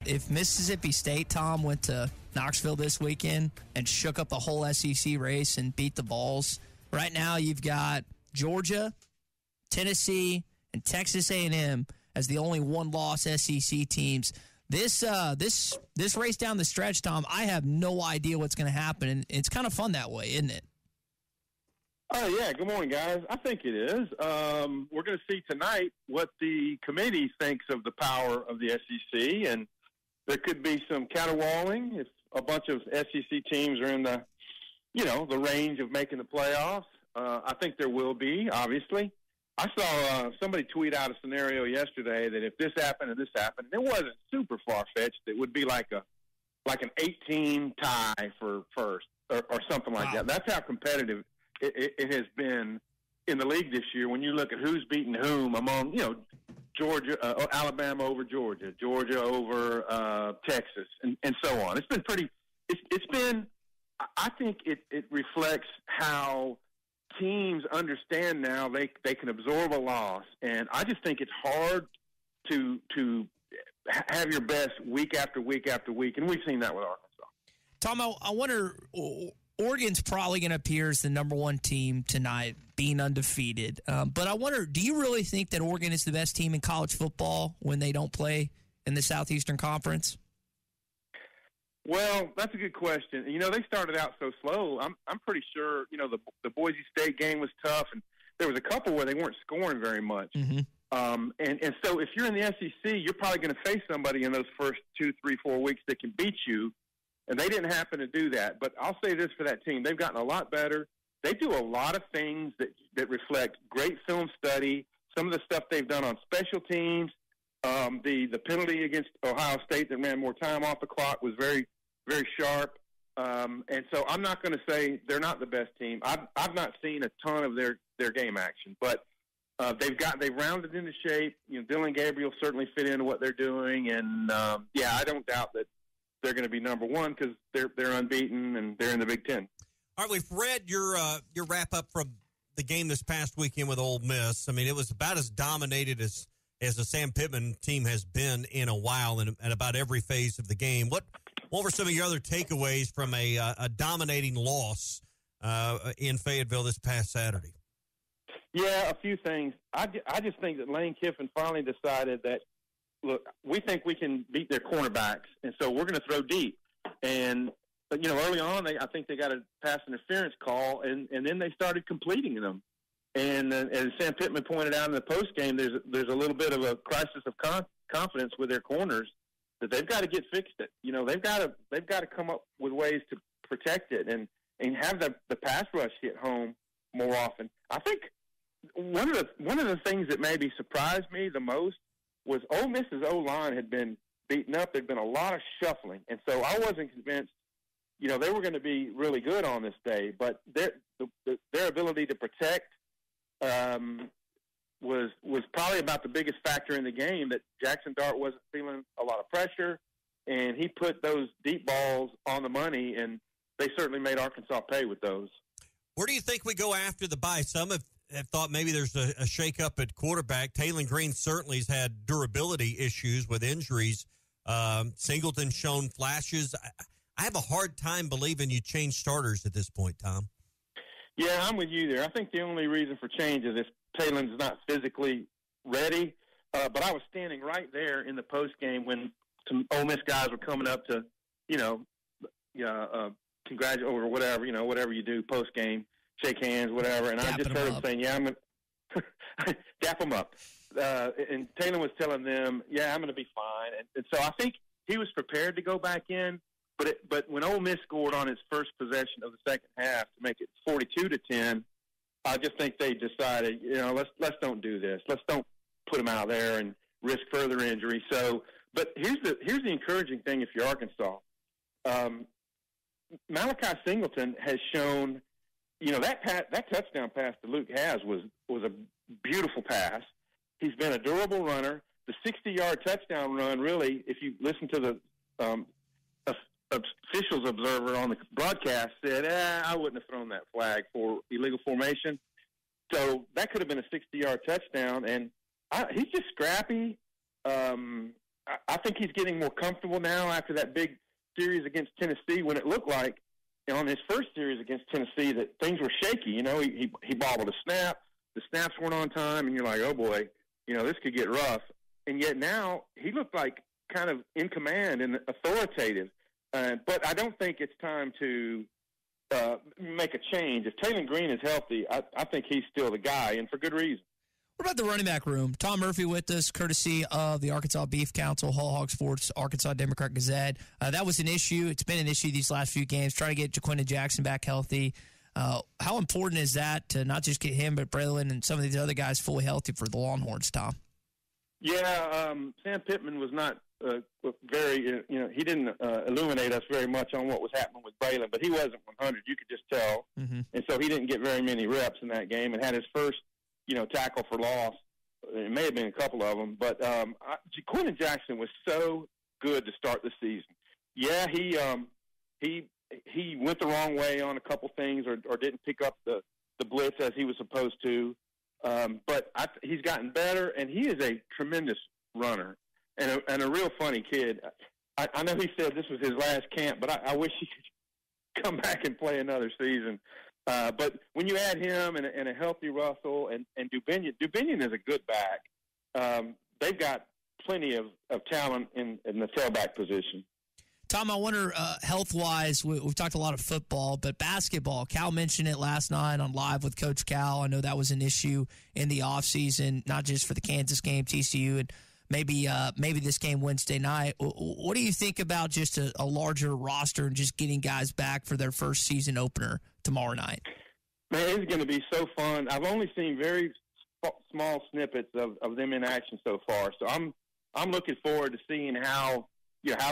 if Mississippi State, Tom, went to Knoxville this weekend and shook up the whole SEC race and beat the Vols, right now you've got Georgia, Tennessee, and Texas A&M as the only one-loss SEC teams. This race down the stretch, Tom, I have no idea what's going to happen, and it's kind of fun that way, isn't it? Oh, yeah. Good morning, guys. I think it is. We're going to see tonight what the committee thinks of the power of the SEC, and there could be some caterwauling if a bunch of SEC teams are in the range of making the playoffs. I think there will be, obviously. I saw somebody tweet out a scenario yesterday that if this happened and this happened, it wasn't super far-fetched. It would be like an 18 tie for first or something like that. That's how competitive it has been in the league this year. When you look at who's beaten whom among, Georgia, Alabama over Georgia, Georgia over Texas, and so on. It's been pretty. It's been. I think it reflects how teams understand now they can absorb a loss, and I just think it's hard to have your best week after week after week, and we've seen that with Arkansas. Tom, I wonder, Oregon's probably going to appear as the number one team tonight, being undefeated. But I wonder, do you really think that Oregon is the best team in college football when they don't play in the Southeastern Conference? Well, that's a good question. They started out so slow. I'm pretty sure, the Boise State game was tough, and there was a couple where they weren't scoring very much. Mm-hmm. And so if you're in the SEC, you're probably going to face somebody in those first 2, 3, 4 weeks that can beat you, and they didn't happen to do that. But I'll say this for that team. They've gotten a lot better. They do a lot of things that reflect great film study, some of the stuff they've done on special teams. The penalty against Ohio State that ran more time off the clock was very, very sharp. And so I'm not going to say they're not the best team. I've not seen a ton of their game action, but they've rounded into shape. Dylan Gabriel certainly fit into what they're doing, and I don't doubt that they're going to be number one because they're unbeaten and they're in the Big Ten. All right, we've read your wrap up from the game this past weekend with Ole Miss. I mean, it was about as dominated as the Sam Pittman team has been in a while, and at about every phase of the game. What were some of your other takeaways from a dominating loss in Fayetteville this past Saturday? Yeah, a few things. I just think that Lane Kiffin finally decided that, look, we think we can beat their cornerbacks, and so we're going to throw deep. But early on, I think they got a pass interference call, and then they started completing them. And as Sam Pittman pointed out in the post game, there's a little bit of a crisis of confidence with their corners that they've got to get fixed. They've got to come up with ways to protect it and have the pass rush hit home more often. I think one of the things that maybe surprised me the most was Ole Miss's O-line had been beaten up. There'd been a lot of shuffling, and so I wasn't convinced, they were going to be really good on this day. But their ability to protect was probably about the biggest factor in the game. That Jackson Dart wasn't feeling a lot of pressure, and he put those deep balls on the money, and they certainly made Arkansas pay with those. Where do you think we go after the bye? Some have thought maybe there's a shakeup at quarterback. Taylon Green certainly has had durability issues with injuries. Singleton's shown flashes. I have a hard time believing you change starters at this point, Tom. Yeah, I'm with you there. I think the only reason for change is if Taylon's not physically ready. But I was standing right there in the post game when some Ole Miss guys were coming up to, congratulate or whatever, whatever you do post game, shake hands, whatever. And I just heard him saying, I'm going to dap them up. And Taylor was telling them, I'm going to be fine. And so I think he was prepared to go back in. But when Ole Miss scored on its first possession of the second half to make it 42-10, I just think they decided, let's don't do this. Let's don't put them out there and risk further injury. So, but here's the encouraging thing if you're Arkansas. Malachi Singleton has shown, that touchdown pass that Luke has was a beautiful pass. He's been a durable runner. The 60-yard touchdown run, really, if you listen to the officials observer on the broadcast said, I wouldn't have thrown that flag for illegal formation. So that could have been a 60-yard touchdown. And he's just scrappy. I think he's getting more comfortable now after that big series against Tennessee, when it looked like on his first series against Tennessee that things were shaky. You know, he bobbled a snap. The snaps weren't on time, and you're like, oh, boy, you know, this could get rough. And yet now he looked like kind of in command and authoritative. But I don't think it's time to make a change. If Taylor Green is healthy, I think he's still the guy, and for good reason. What about the running back room? Tom Murphy with us, courtesy of the Arkansas Beef Council, Hog Sports, Arkansas Democrat-Gazette. That was an issue. It's been an issue these last few games, trying to get Jaquindon Jackson back healthy. How important is that to not just get him, but Braylon and some of these other guys fully healthy for the Longhorns, Tom? Yeah, Sam Pittman was not very, he didn't illuminate us very much on what was happening with Braylon, but he wasn't 100. You could just tell. Mm-hmm. And so he didn't get very many reps in that game and had his first, tackle for loss. It may have been a couple of them, but Jaquindon Jackson was so good to start the season. Yeah, he went the wrong way on a couple things or didn't pick up the blitz as he was supposed to. But he's gotten better, and he is a tremendous runner and a real funny kid. I know he said this was his last camp, but I wish he could come back and play another season. But when you add him and a healthy Russell and Dubinion is a good back. They've got plenty of talent in the tailback position. Tom, I wonder, health-wise, we've talked a lot of football, but basketball. Cal mentioned it last night on Live with Coach Cal. I know that was an issue in the offseason, not just for the Kansas game, TCU, and maybe this game Wednesday night. What do you think about just a larger roster and just getting guys back for their first season opener tomorrow night? Man, it's going to be so fun. I've only seen very small snippets of them in action so far, so I'm looking forward to seeing how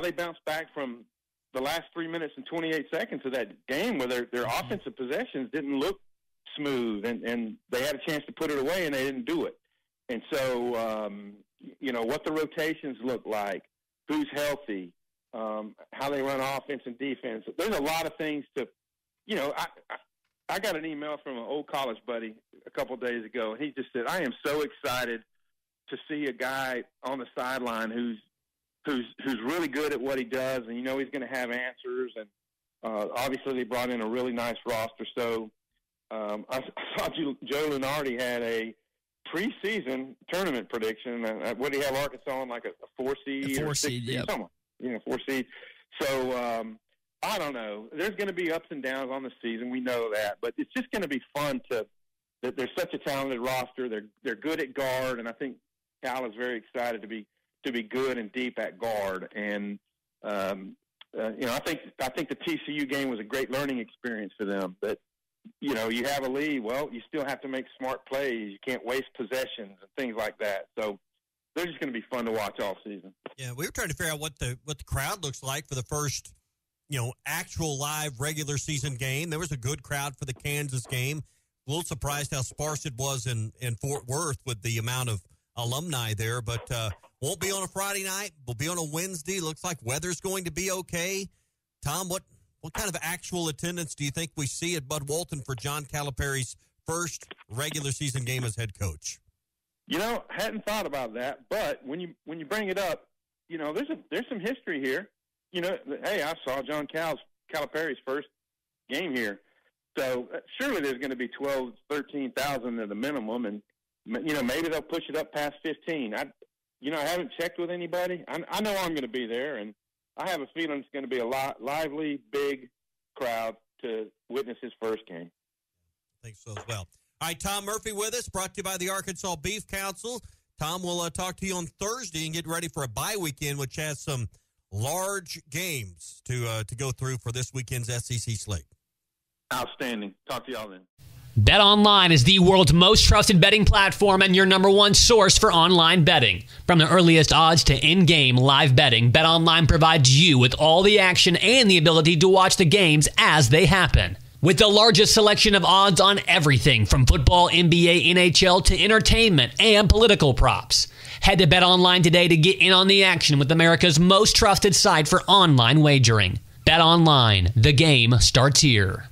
they bounce back from the last 3 minutes and 28 seconds of that game where their offensive possessions didn't look smooth and they had a chance to put it away and they didn't do it. And so, what the rotations look like, who's healthy, how they run offense and defense. There's a lot of things to, I got an email from an old college buddy a couple of days ago, and he just said, I am so excited to see a guy on the sideline who's really good at what he does, and he's going to have answers. And obviously, they brought in a really nice roster. So I saw Joe Lunardi had a preseason tournament prediction. What do you have Arkansas on, like a 4 seed? 4 seed, yeah. 4 seed. So I don't know. There's going to be ups and downs on the season. We know that, but it's just going to be fun that there's such a talented roster. They're good at guard, and I think Cal is very excited to be good and deep at guard. And I think the TCU game was a great learning experience for them. But you have a lead. Well, you still have to make smart plays. You can't waste possessions and things like that. So they're just going to be fun to watch all season. Yeah, we were trying to figure out what the crowd looks like for the first, actual live regular season game. There was a good crowd for the Kansas game. A little surprised how sparse it was in Fort Worth with the amount of alumni there, but won't be on a Friday night. We'll be on a Wednesday. Looks like weather's going to be okay. Tom, what kind of actual attendance do you think we see at Bud Walton for John Calipari's first regular season game as head coach? Hadn't thought about that, but when you bring it up, there's some history here. Hey, I saw John Calipari's first game here, so surely there's going to be 12, 13,000 at the minimum, and maybe they'll push it up past 15. I haven't checked with anybody. I know I'm going to be there, and I have a feeling it's going to be a lively, big crowd to witness his first game. I think so as well. All right, Tom Murphy with us, brought to you by the Arkansas Beef Council. Tom, we'll talk to you on Thursday and get ready for a bye weekend, which has some large games to go through for this weekend's SEC slate. Outstanding. Talk to y'all then. BetOnline is the world's most trusted betting platform and your number one source for online betting. From the earliest odds to in-game live betting, BetOnline provides you with all the action and the ability to watch the games as they happen. With the largest selection of odds on everything from football, NBA, NHL to entertainment and political props. Head to BetOnline today to get in on the action with America's most trusted site for online wagering. BetOnline, the game starts here.